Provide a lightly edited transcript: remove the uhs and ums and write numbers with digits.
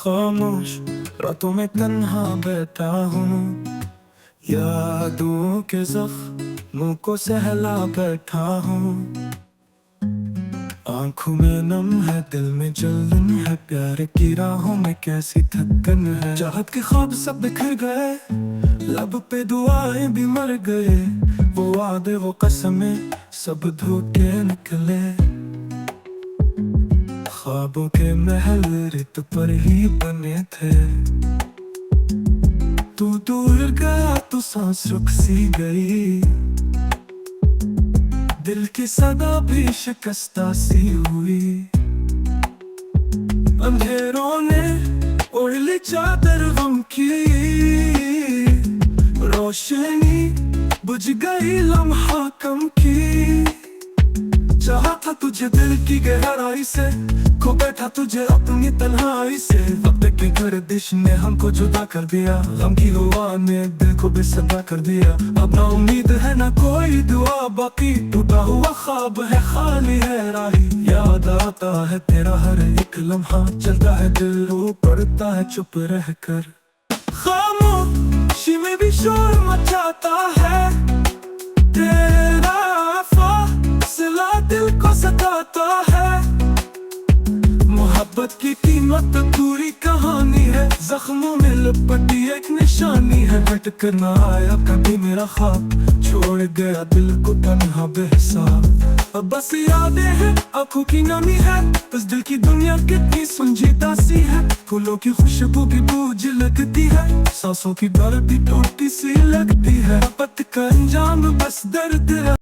खामोश रातों में तन्हा बैठा हूँ, यादों के जख्मों को सहला बैठा हूँ। आंखों में नम है, दिल में जलन है, प्यार की राहों में कैसी थकन है। चाहत के ख्वाब सब बिखर गए, लब पे दुआएं भी मर गए। वो वादे वो कसमें सब धोखे निकले। ख्वाबों के महल रेत पर ही बने थे। तू दूर गया तो सांस रुक सी गई। दिल की सदा भी शिकस्ता सी हुई। अंधेरों ने ओढ़ ली चादर गम की, रोशनी बुझ गई लम्हा कम की। चाहा था तुझे दिल की गहराई से, खो बैठा तुझे अपनी तन्हाई से। वक्त की गर्दिश ने हमको जुदा कर दिया, गम की हवा ने दिल को बेसब्र कर दिया। अब ना उम्मीद है ना कोई दुआ बाकी, टूटा हुआ ख्वाब है खाली है राही। याद आता है तेरा हर एक लम्हा, चलता है दिल रो पड़ता है चुप रह कर। खामोशी में भी शोर मचाता है, तेरा फासला दिल को सताता है। मोहब्बत की कीमत पूरी कहानी है, जख्मों में लिपटी एक निशानी है। हट कर ना आया कभी मेरा ख्वाब, छोड़ गया दिल को तन्हा बेहिसाब। अब बस यादें हैं, आंखों की नमी है, बस दिल की दुनिया कितनी संजीदा सी है। फूलों की खुशबू भी बूझ लगती है, सांसों की दर्द भी टूटी सी लगती है। पत का अंजाम बस दर्द